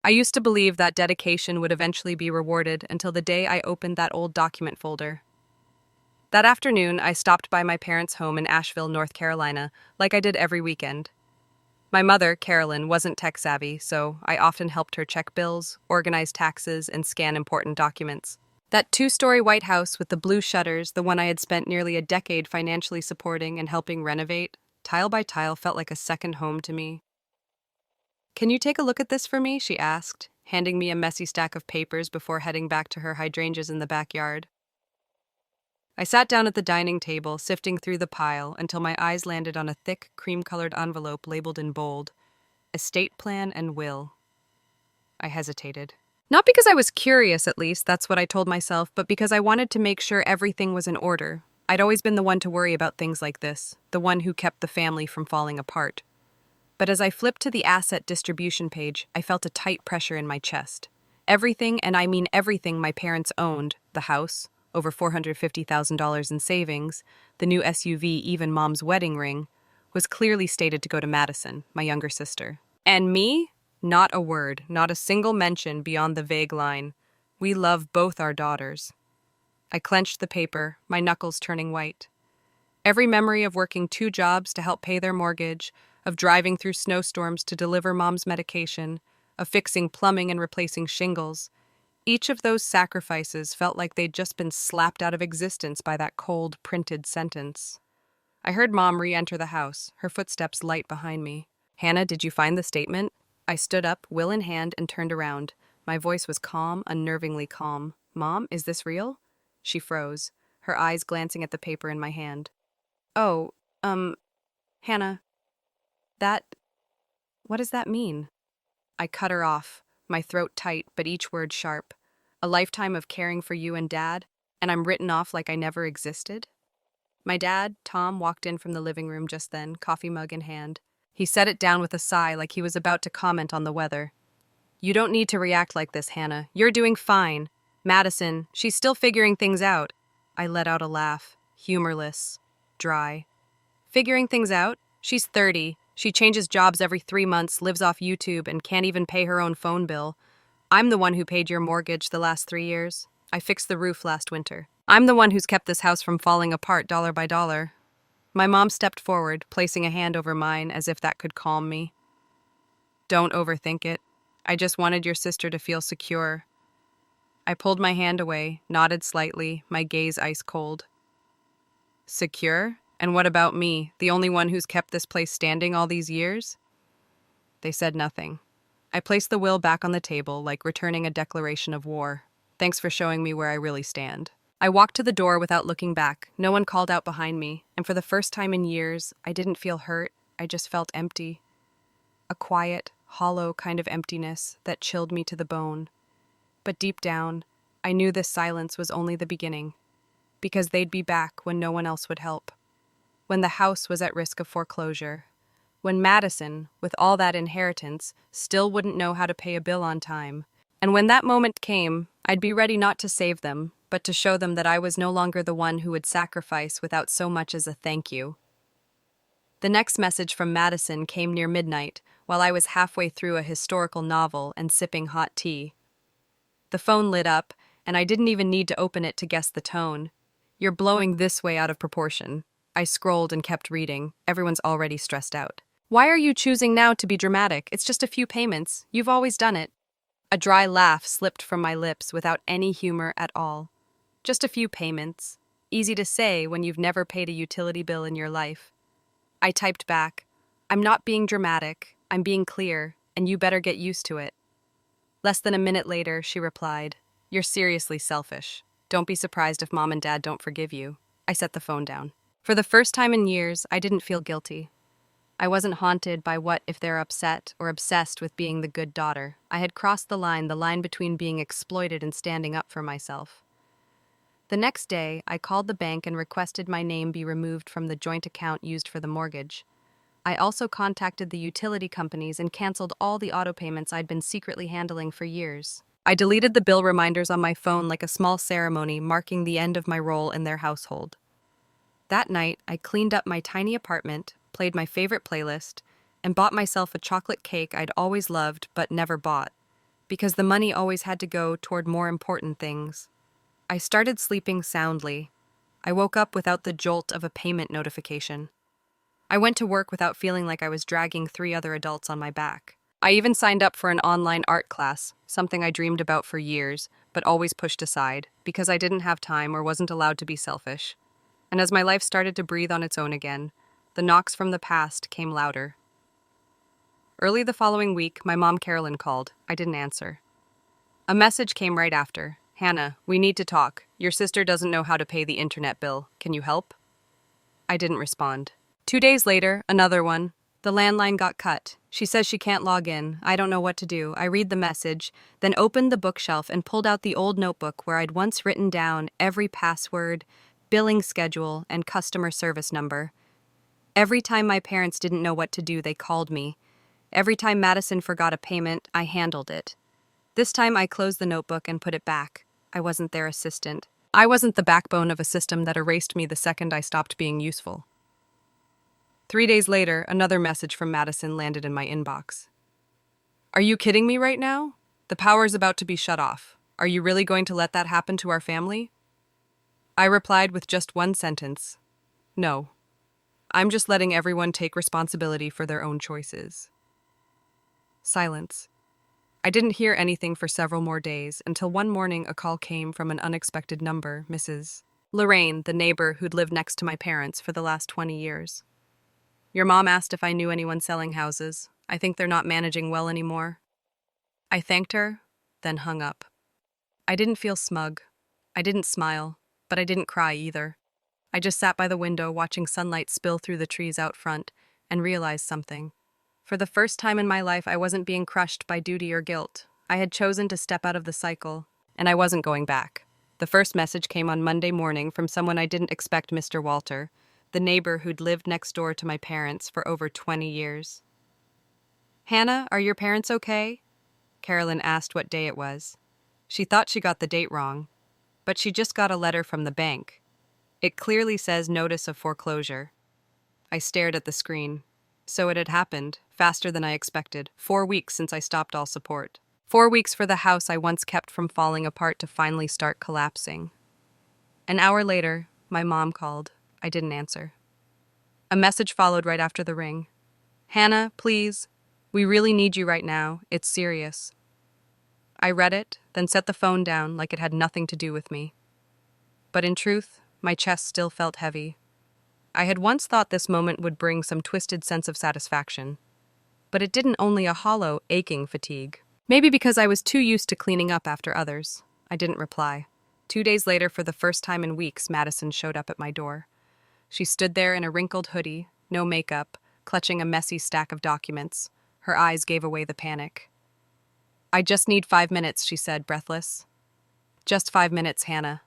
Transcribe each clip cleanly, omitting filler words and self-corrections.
I used to believe that dedication would eventually be rewarded until the day I opened that old document folder. That afternoon, I stopped by my parents' home in Asheville, North Carolina, like I did every weekend. My mother, Carolyn, wasn't tech savvy, so I often helped her check bills, organize taxes, and scan important documents. That two-story White House with the blue shutters, the one I had spent nearly a decade financially supporting and helping renovate, tile by tile felt like a second home to me. "Can you take a look at this for me?" she asked, handing me a messy stack of papers before heading back to her hydrangeas in the backyard. I sat down at the dining table, sifting through the pile until my eyes landed on a thick, cream-colored envelope labeled in bold, "Estate Plan and Will." I hesitated. Not because I was curious, at least, that's what I told myself, but because I wanted to make sure everything was in order. I'd always been the one to worry about things like this, the one who kept the family from falling apart. But as I flipped to the asset distribution page, I felt a tight pressure in my chest. Everything, and I mean everything my parents owned, the house, over $450,000 in savings, the new SUV, even Mom's wedding ring, was clearly stated to go to Madison, my younger sister. And me? Not a word, not a single mention beyond the vague line, "We love both our daughters." I clenched the paper, my knuckles turning white. Every memory of working two jobs to help pay their mortgage, of driving through snowstorms to deliver Mom's medication, of fixing plumbing and replacing shingles, each of those sacrifices felt like they'd just been slapped out of existence by that cold, printed sentence. I heard Mom re-enter the house, her footsteps light behind me. "Hannah, did you find the statement?" I stood up, will in hand, and turned around. My voice was calm, unnervingly calm. "Mom, is this real?" She froze, her eyes glancing at the paper in my hand. "Oh, Hannah, that... what does that mean?" I cut her off, my throat tight, but each word sharp. "A lifetime of caring for you and Dad, and I'm written off like I never existed?" My dad, Tom, walked in from the living room just then, coffee mug in hand. He set it down with a sigh like he was about to comment on the weather. "You don't need to react like this, Hannah. You're doing fine. Madison, she's still figuring things out." I let out a laugh, humorless, dry. "Figuring things out? She's 30. She changes jobs every 3 months, lives off YouTube, and can't even pay her own phone bill. I'm the one who paid your mortgage the last 3 years. I fixed the roof last winter. I'm the one who's kept this house from falling apart dollar by dollar." My mom stepped forward, placing a hand over mine as if that could calm me. "Don't overthink it. I just wanted your sister to feel secure." I pulled my hand away, nodded slightly, my gaze ice cold. "Secure? And what about me, the only one who's kept this place standing all these years?" They said nothing. I placed the will back on the table, like returning a declaration of war. "Thanks for showing me where I really stand." I walked to the door without looking back. No one called out behind me, and for the first time in years, I didn't feel hurt. I just felt empty. A quiet, hollow kind of emptiness that chilled me to the bone. But deep down, I knew this silence was only the beginning, because they'd be back when no one else would help. When the house was at risk of foreclosure. When Madison, with all that inheritance, still wouldn't know how to pay a bill on time. And when that moment came, I'd be ready not to save them, but to show them that I was no longer the one who would sacrifice without so much as a thank you. The next message from Madison came near midnight, while I was halfway through a historical novel and sipping hot tea. The phone lit up, and I didn't even need to open it to guess the tone. "You're blowing this way out of proportion." I scrolled and kept reading. Everyone's already stressed out. "Why are you choosing now to be dramatic? It's just a few payments. You've always done it." A dry laugh slipped from my lips without any humor at all. "Just a few payments. Easy to say when you've never paid a utility bill in your life." I typed back, "I'm not being dramatic. I'm being clear, and you better get used to it." Less than a minute later, she replied, "You're seriously selfish. Don't be surprised if Mom and Dad don't forgive you." I set the phone down. For the first time in years, I didn't feel guilty. I wasn't haunted by what if they're upset or obsessed with being the good daughter. I had crossed the line between being exploited and standing up for myself. The next day, I called the bank and requested my name be removed from the joint account used for the mortgage. I also contacted the utility companies and canceled all the auto payments I'd been secretly handling for years. I deleted the bill reminders on my phone like a small ceremony marking the end of my role in their household. That night, I cleaned up my tiny apartment, played my favorite playlist, and bought myself a chocolate cake I'd always loved but never bought. because the money always had to go toward more important things. I started sleeping soundly. I woke up without the jolt of a payment notification. I went to work without feeling like I was dragging 3 other adults on my back. I even signed up for an online art class, something I dreamed about for years, but always pushed aside, because I didn't have time or wasn't allowed to be selfish. And as my life started to breathe on its own again, the knocks from the past came louder. Early the following week, my mom Carolyn called. I didn't answer. A message came right after. "Hannah, we need to talk. Your sister doesn't know how to pay the internet bill. Can you help?" I didn't respond. 2 days later, another one. The landline got cut. She says she can't log in. I don't know what to do. I read the message, then opened the bookshelf and pulled out the old notebook where I'd once written down every password, billing schedule, and customer service number. Every time my parents didn't know what to do, they called me. Every time Madison forgot a payment, I handled it. This time I closed the notebook and put it back. I wasn't their assistant. I wasn't the backbone of a system that erased me the second I stopped being useful. 3 days later, another message from Madison landed in my inbox. "Are you kidding me right now? The power is about to be shut off. Are you really going to let that happen to our family?" I replied with just one sentence. "No. I'm just letting everyone take responsibility for their own choices." Silence. I didn't hear anything for several more days until one morning a call came from an unexpected number, Mrs. Lorraine, the neighbor who'd lived next to my parents for the last 20 years. "Your mom asked if I knew anyone selling houses. I think they're not managing well anymore." I thanked her, then hung up. I didn't feel smug. I didn't smile, but I didn't cry either. I just sat by the window watching sunlight spill through the trees out front and realized something. For the first time in my life, I wasn't being crushed by duty or guilt. I had chosen to step out of the cycle, and I wasn't going back. The first message came on Monday morning from someone I didn't expect, Mr. Walter, the neighbor who'd lived next door to my parents for over 20 years. "Hannah, are your parents okay?" Carolyn asked what day it was. She thought she got the date wrong, but she just got a letter from the bank. It clearly says notice of foreclosure. I stared at the screen. So it had happened, faster than I expected. 4 weeks since I stopped all support. 4 weeks for the house I once kept from falling apart to finally start collapsing. An hour later, my mom called. I didn't answer. A message followed right after the ring. "Hannah, please. We really need you right now. It's serious." I read it, then set the phone down like it had nothing to do with me. But in truth, my chest still felt heavy. I had once thought this moment would bring some twisted sense of satisfaction. But it didn't, only a hollow, aching fatigue. Maybe because I was too used to cleaning up after others. I didn't reply. 2 days later, for the first time in weeks, Madison showed up at my door. She stood there in a wrinkled hoodie, no makeup, clutching a messy stack of documents. Her eyes gave away the panic. "I just need 5 minutes," she said, breathless. "Just 5 minutes, Hannah."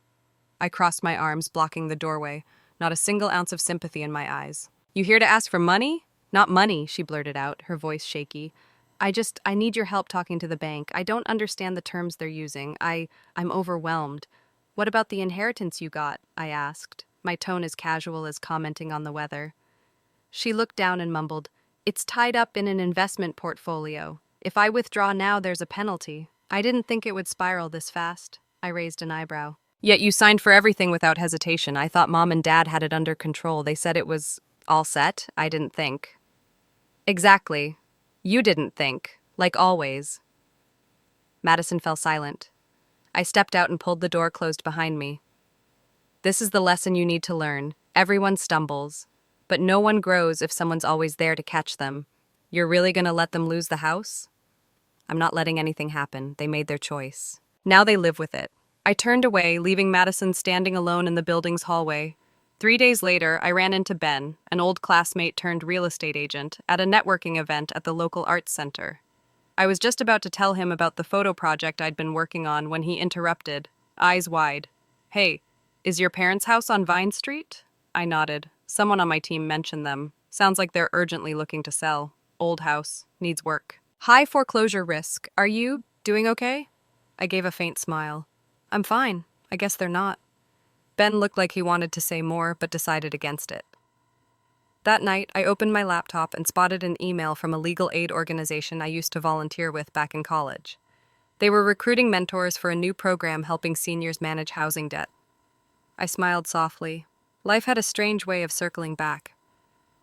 I crossed my arms, blocking the doorway, not a single ounce of sympathy in my eyes. "You here to ask for money?" "Not money," she blurted out, her voice shaky. I need your help talking to the bank. I don't understand the terms they're using. I'm overwhelmed." "What about the inheritance you got?" I asked, my tone as casual as commenting on the weather. She looked down and mumbled, "It's tied up in an investment portfolio. If I withdraw now, there's a penalty." I didn't think it would spiral this fast. I raised an eyebrow. "Yet you signed for everything without hesitation. I thought Mom and Dad had it under control. They said it was all set. I didn't think." "Exactly. You didn't think. Like always." Madison fell silent. I stepped out and pulled the door closed behind me. "This is the lesson you need to learn. Everyone stumbles, but no one grows if someone's always there to catch them. You're really gonna let them lose the house?" "I'm not letting anything happen. They made their choice. Now they live with it." I turned away, leaving Madison standing alone in the building's hallway. 3 days later, I ran into Ben, an old classmate turned real estate agent, at a networking event at the local arts center. I was just about to tell him about the photo project I'd been working on when he interrupted, eyes wide. "Hey, is your parents' house on Vine Street?" I nodded. Someone on my team mentioned them. Sounds like they're urgently looking to sell. Old house, needs work. "High foreclosure risk. Are you doing okay?" I gave a faint smile. "I'm fine. I guess they're not." Ben looked like he wanted to say more, but decided against it. That night, I opened my laptop and spotted an email from a legal aid organization I used to volunteer with back in college. They were recruiting mentors for a new program helping seniors manage housing debt. I smiled softly. Life had a strange way of circling back.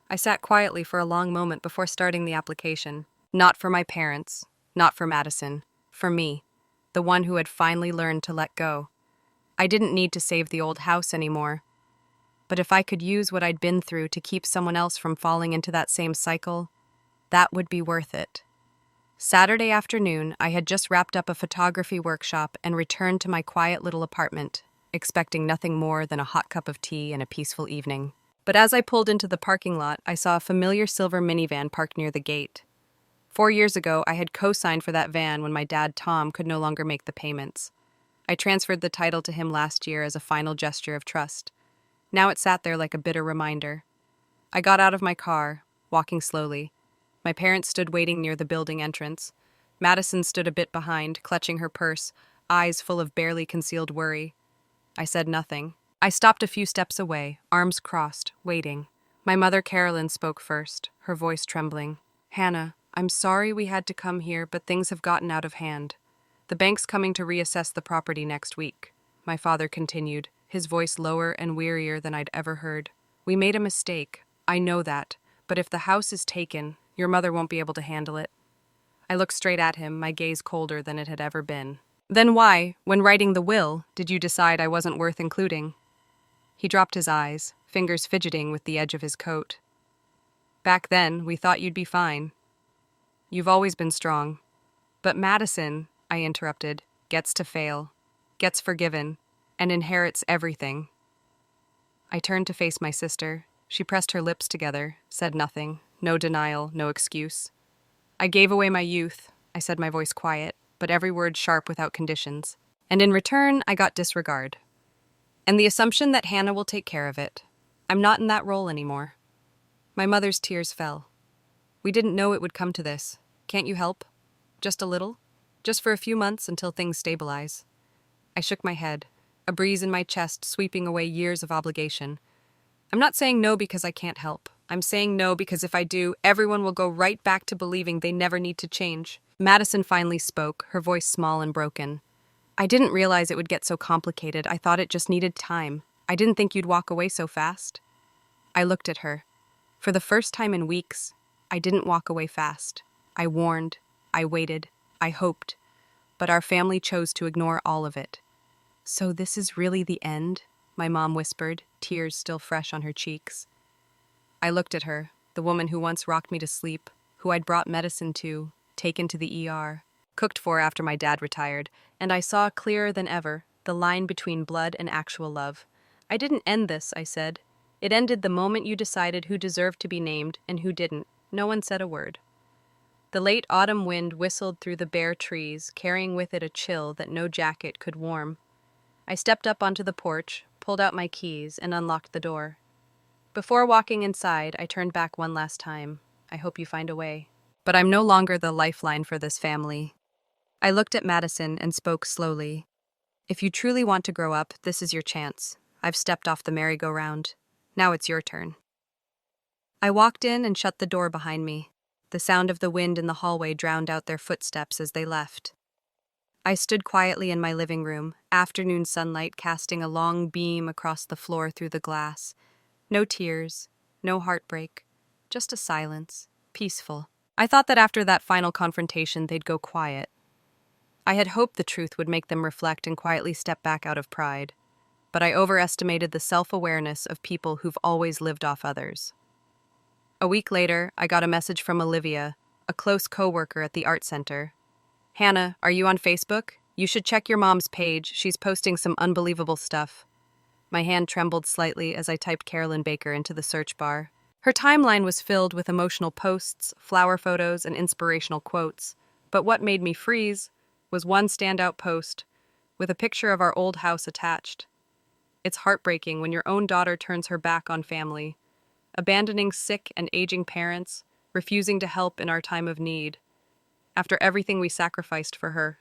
I sat quietly for a long moment before starting the application. Not for my parents, not for Madison, for me, the one who had finally learned to let go. I didn't need to save the old house anymore. But if I could use what I'd been through to keep someone else from falling into that same cycle, that would be worth it. Saturday afternoon, I had just wrapped up a photography workshop and returned to my quiet little apartment, expecting nothing more than a hot cup of tea and a peaceful evening. But as I pulled into the parking lot, I saw a familiar silver minivan parked near the gate. 4 years ago, I had co-signed for that van when my dad, Tom, could no longer make the payments. I transferred the title to him last year as a final gesture of trust. Now it sat there like a bitter reminder. I got out of my car, walking slowly. My parents stood waiting near the building entrance. Madison stood a bit behind, clutching her purse, eyes full of barely concealed worry. I said nothing. I stopped a few steps away, arms crossed, waiting. My mother, Carolyn, spoke first, her voice trembling. "Hannah, I'm sorry we had to come here, but things have gotten out of hand. The bank's coming to reassess the property next week," my father continued, his voice lower and wearier than I'd ever heard. "We made a mistake. I know that. But if the house is taken, your mother won't be able to handle it." I looked straight at him, my gaze colder than it had ever been. "Then why, when writing the will, did you decide I wasn't worth including?" He dropped his eyes, fingers fidgeting with the edge of his coat. "Back then, we thought you'd be fine. You've always been strong. But Madison," I interrupted, "gets to fail, gets forgiven, and inherits everything." I turned to face my sister. She pressed her lips together, said nothing, no denial, no excuse. "I gave away my youth," I said, my voice quiet, but every word sharp without conditions. "And in return, I got disregard. And the assumption that Hannah will take care of it. I'm not in that role anymore." My mother's tears fell. "We didn't know it would come to this. Can't you help? Just a little? Just for a few months until things stabilize." I shook my head, a breeze in my chest sweeping away years of obligation. "I'm not saying no because I can't help. I'm saying no because if I do, everyone will go right back to believing they never need to change." Madison finally spoke, her voice small and broken. "I didn't realize it would get so complicated. I thought it just needed time. I didn't think you'd walk away so fast." I looked at her. For the first time in weeks, I didn't walk away fast. I warned, I waited, I hoped, but our family chose to ignore all of it. "So this is really the end?" my mom whispered, tears still fresh on her cheeks. I looked at her, the woman who once rocked me to sleep, who I'd brought medicine to, taken to the ER, cooked for after my dad retired, and I saw clearer than ever the line between blood and actual love. "I didn't end this," I said. "It ended the moment you decided who deserved to be named and who didn't." No one said a word. The late autumn wind whistled through the bare trees, carrying with it a chill that no jacket could warm. I stepped up onto the porch, pulled out my keys, and unlocked the door. Before walking inside, I turned back one last time. "I hope you find a way. But I'm no longer the lifeline for this family." I looked at Madison and spoke slowly. "If you truly want to grow up, this is your chance. I've stepped off the merry-go-round. Now it's your turn." I walked in and shut the door behind me. The sound of the wind in the hallway drowned out their footsteps as they left. I stood quietly in my living room, afternoon sunlight casting a long beam across the floor through the glass. No tears, no heartbreak, just a silence, peaceful. I thought that after that final confrontation they'd go quiet. I had hoped the truth would make them reflect and quietly step back out of pride. But I overestimated the self-awareness of people who've always lived off others. A week later, I got a message from Olivia, a close coworker at the art center. "Hannah, are you on Facebook? You should check your mom's page. She's posting some unbelievable stuff." My hand trembled slightly as I typed Carolyn Baker into the search bar. Her timeline was filled with emotional posts, flower photos, and inspirational quotes. But what made me freeze was one standout post, with a picture of our old house attached. It's heartbreaking when your own daughter turns her back on family, abandoning sick and aging parents, refusing to help in our time of need. After everything we sacrificed for her.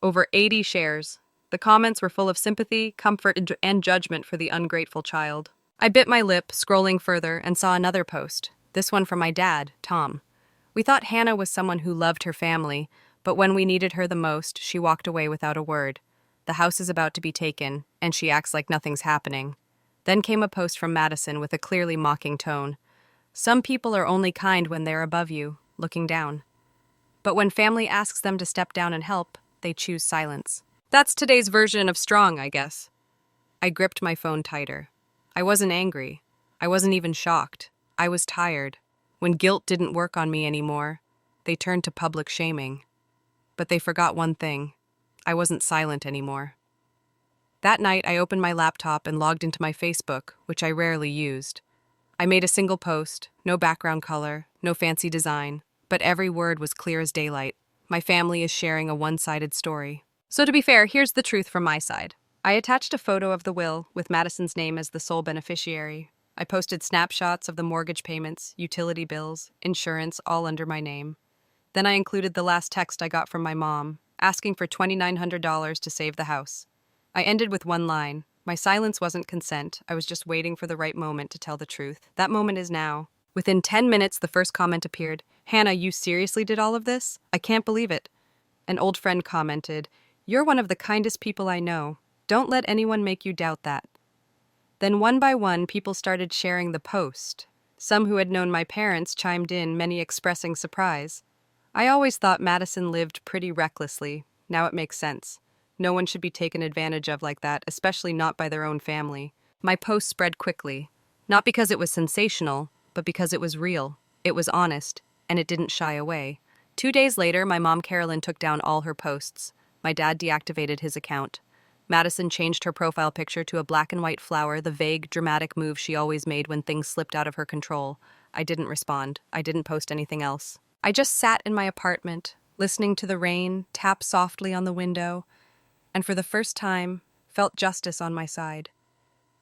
Over 80 shares. The comments were full of sympathy, comfort, and judgment for the ungrateful child. I bit my lip, scrolling further, and saw another post, this one from my dad, Tom. "We thought Hannah was someone who loved her family, But when we needed her the most, she walked away without a word. The house is about to be taken, and she acts like nothing's happening. Then came a post from Madison with a clearly mocking tone. Some people are only kind when they're above you, looking down. But when family asks them to step down and help, they choose silence. That's today's version of strong, I guess. I gripped my phone tighter. I wasn't angry. I wasn't even shocked. I was tired. When guilt didn't work on me anymore, they turned to public shaming. But they forgot one thing. I wasn't silent anymore. That night, I opened my laptop and logged into my Facebook, which I rarely used. I made a single post, no background color, no fancy design, but every word was clear as daylight. My family is sharing a one-sided story. So to be fair, here's the truth from my side. I attached a photo of the will with Madison's name as the sole beneficiary. I posted snapshots of the mortgage payments, utility bills, insurance, all under my name. Then I included the last text I got from my mom, asking for $2,900 to save the house. I ended with one line. My silence wasn't consent. I was just waiting for the right moment to tell the truth. That moment is now. Within 10 minutes, the first comment appeared. Hannah, you seriously did all of this? I can't believe it. An old friend commented, You're one of the kindest people I know. Don't let anyone make you doubt that. Then one by one, people started sharing the post. Some who had known my parents chimed in, many expressing surprise. I always thought Madison lived pretty recklessly. Now it makes sense. No one should be taken advantage of like that, especially not by their own family. My post spread quickly, not because it was sensational, but because it was real. It was honest, and it didn't shy away. 2 days later, my mom Carolyn took down all her posts. My dad deactivated his account. Madison changed her profile picture to a black and white flower, the vague, dramatic move she always made when things slipped out of her control. I didn't respond. I didn't post anything else. I just sat in my apartment, listening to the rain tap softly on the window, and for the first time, felt justice on my side.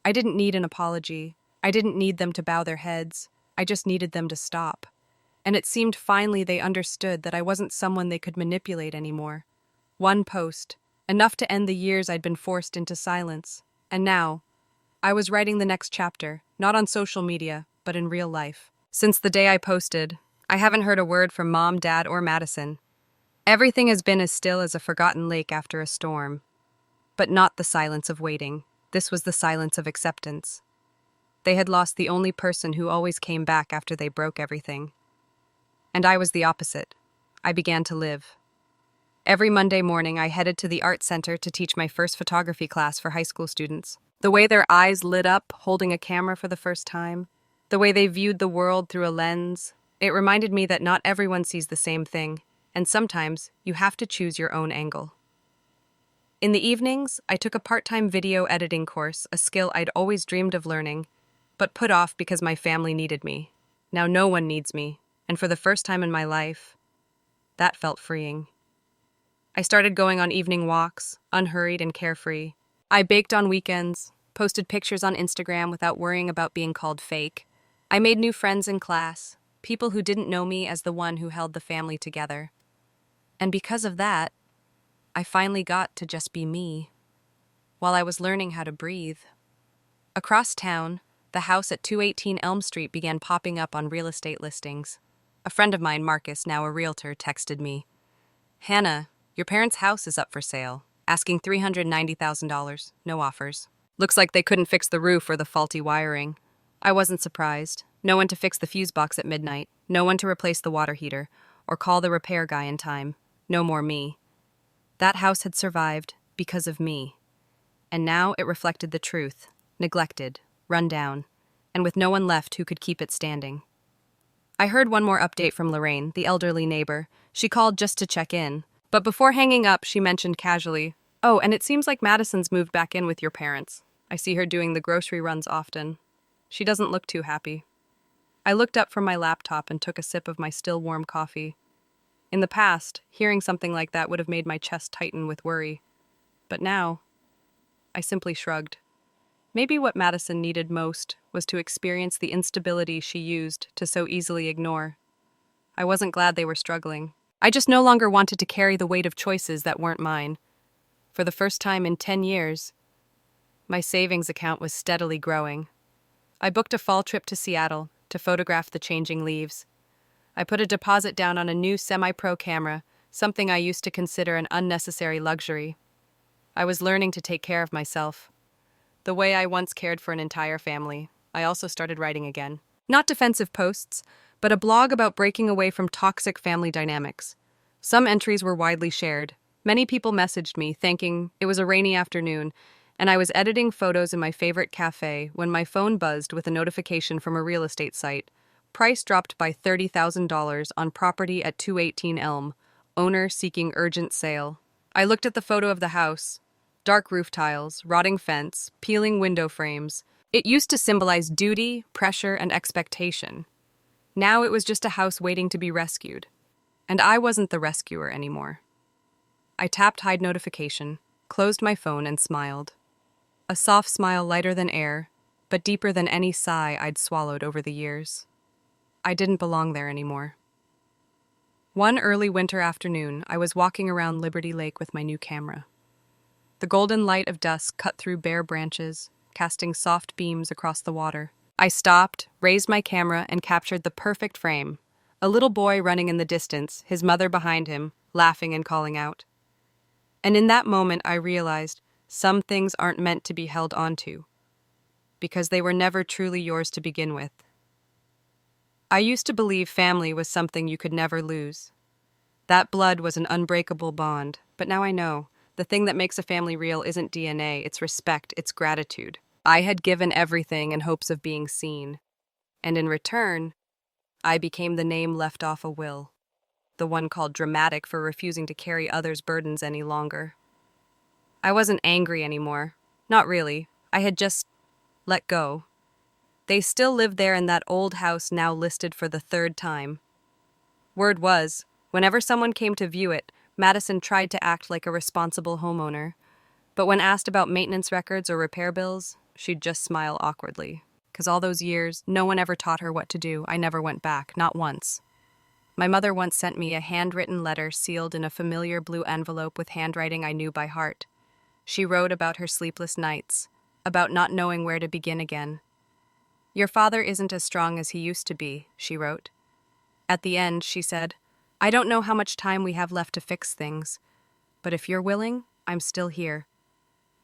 I didn't need an apology. I didn't need them to bow their heads. I just needed them to stop. And it seemed finally they understood that I wasn't someone they could manipulate anymore. One post, enough to end the years I'd been forced into silence. And now, I was writing the next chapter, not on social media, but in real life. Since the day I posted, I haven't heard a word from Mom, Dad, or Madison. Everything has been as still as a forgotten lake after a storm. But not the silence of waiting. This was the silence of acceptance. They had lost the only person who always came back after they broke everything. And I was the opposite. I began to live. Every Monday morning, I headed to the art center to teach my first photography class for high school students. The way their eyes lit up, holding a camera for the first time, the way they viewed the world through a lens, it reminded me that not everyone sees the same thing, and sometimes you have to choose your own angle. In the evenings, I took a part-time video editing course, a skill I'd always dreamed of learning, but put off because my family needed me. Now no one needs me, and for the first time in my life, that felt freeing. I started going on evening walks, unhurried and carefree. I baked on weekends, posted pictures on Instagram without worrying about being called fake. I made new friends in class, people who didn't know me as the one who held the family together. And because of that, I finally got to just be me, while I was learning how to breathe. Across town, the house at 218 Elm Street began popping up on real estate listings. A friend of mine, Marcus, now a realtor, texted me, Hannah, your parents' house is up for sale, asking $390,000, no offers. Looks like they couldn't fix the roof or the faulty wiring. I wasn't surprised. No one to fix the fuse box at midnight, no one to replace the water heater, or call the repair guy in time. No more me. That house had survived because of me. And now it reflected the truth, neglected, run down, and with no one left who could keep it standing. I heard one more update from Lorraine, the elderly neighbor. She called just to check in. But before hanging up, she mentioned casually, Oh, and it seems like Madison's moved back in with your parents. I see her doing the grocery runs often. She doesn't look too happy. I looked up from my laptop and took a sip of my still warm coffee. In the past, hearing something like that would have made my chest tighten with worry. But now, I simply shrugged. Maybe what Madison needed most was to experience the instability she used to so easily ignore. I wasn't glad they were struggling. I just no longer wanted to carry the weight of choices that weren't mine. For the first time in 10 years, my savings account was steadily growing. I booked a fall trip to Seattle to photograph the changing leaves. I put a deposit down on a new semi-pro camera, something I used to consider an unnecessary luxury. I was learning to take care of myself. The way I once cared for an entire family, I also started writing again. Not defensive posts, but a blog about breaking away from toxic family dynamics. Some entries were widely shared. Many people messaged me, thanking it was a rainy afternoon, and I was editing photos in my favorite cafe when my phone buzzed with a notification from a real estate site. Price dropped by $30,000 on property at 218 Elm. Owner seeking urgent sale. I looked at the photo of the house. Dark roof tiles, rotting fence, peeling window frames. It used to symbolize duty, pressure, and expectation. Now it was just a house waiting to be rescued. And I wasn't the rescuer anymore. I tapped hide notification, closed my phone, and smiled. A soft smile lighter than air, but deeper than any sigh I'd swallowed over the years. I didn't belong there anymore. One early winter afternoon, I was walking around Liberty Lake with my new camera. The golden light of dusk cut through bare branches, casting soft beams across the water. I stopped, raised my camera, and captured the perfect frame. A little boy running in the distance, his mother behind him, laughing and calling out. And in that moment, I realized some things aren't meant to be held onto, because they were never truly yours to begin with. I used to believe family was something you could never lose. That blood was an unbreakable bond, but now I know. The thing that makes a family real isn't DNA, it's respect, it's gratitude. I had given everything in hopes of being seen. And in return, I became the name left off a will. The one called dramatic for refusing to carry others' burdens any longer. I wasn't angry anymore. Not really. I had just let go. They still lived there in that old house now listed for the third time. Word was, whenever someone came to view it, Madison tried to act like a responsible homeowner. But when asked about maintenance records or repair bills, she'd just smile awkwardly. 'Cause all those years, no one ever taught her what to do. I never went back, not once. My mother once sent me a handwritten letter sealed in a familiar blue envelope with handwriting I knew by heart. She wrote about her sleepless nights, about not knowing where to begin again. Your father isn't as strong as he used to be, she wrote. At the end, she said, I don't know how much time we have left to fix things, but if you're willing, I'm still here.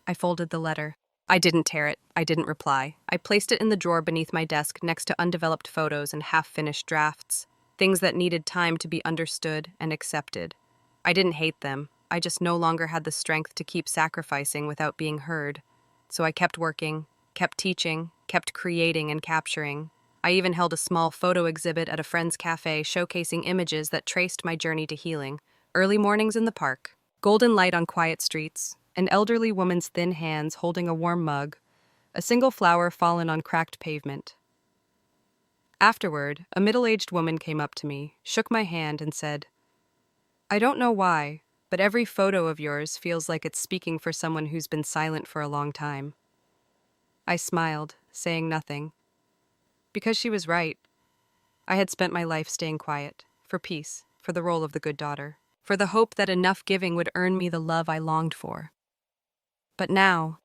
I folded the letter. I didn't tear it. I didn't reply. I placed it in the drawer beneath my desk next to undeveloped photos and half-finished drafts, things that needed time to be understood and accepted. I didn't hate them. I just no longer had the strength to keep sacrificing without being heard. So I kept working, kept teaching, kept creating and capturing. I even held a small photo exhibit at a friend's cafe showcasing images that traced my journey to healing. Early mornings in the park, golden light on quiet streets, an elderly woman's thin hands holding a warm mug, a single flower fallen on cracked pavement. Afterward, a middle-aged woman came up to me, shook my hand, and said, I don't know why, but every photo of yours feels like it's speaking for someone who's been silent for a long time. I smiled, saying nothing. Because she was right. I had spent my life staying quiet, for peace, for the role of the good daughter, for the hope that enough giving would earn me the love I longed for. But now,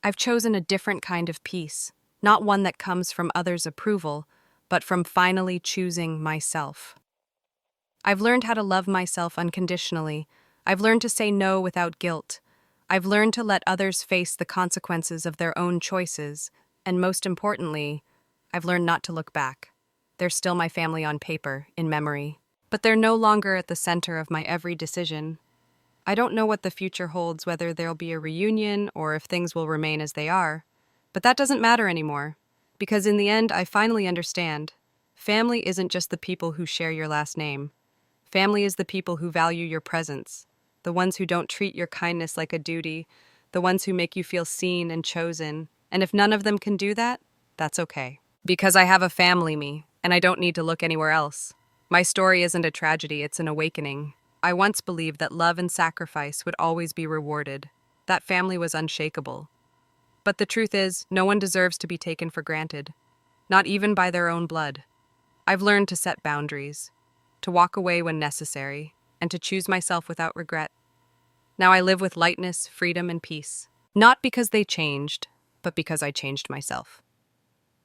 I've chosen a different kind of peace, not one that comes from others' approval, but from finally choosing myself. I've learned how to love myself unconditionally. I've learned to say no without guilt. I've learned to let others face the consequences of their own choices, and most importantly, I've learned not to look back. They're still my family on paper, in memory, but they're no longer at the center of my every decision. I don't know what the future holds, whether there'll be a reunion or if things will remain as they are, but that doesn't matter anymore, because in the end, I finally understand. Family isn't just the people who share your last name. Family is the people who value your presence, the ones who don't treat your kindness like a duty, the ones who make you feel seen and chosen, and if none of them can do that, that's okay. Because I have a family me, and I don't need to look anywhere else. My story isn't a tragedy, it's an awakening. I once believed that love and sacrifice would always be rewarded. That family was unshakable. But the truth is, no one deserves to be taken for granted, not even by their own blood. I've learned to set boundaries, to walk away when necessary, and to choose myself without regret. Now I live with lightness, freedom, and peace. Not because they changed, but because I changed myself.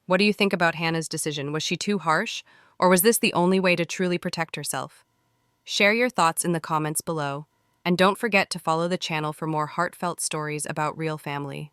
What do you think about Hannah's decision? Was she too harsh, or was this the only way to truly protect herself? Share your thoughts in the comments below, and don't forget to follow the channel for more heartfelt stories about real family.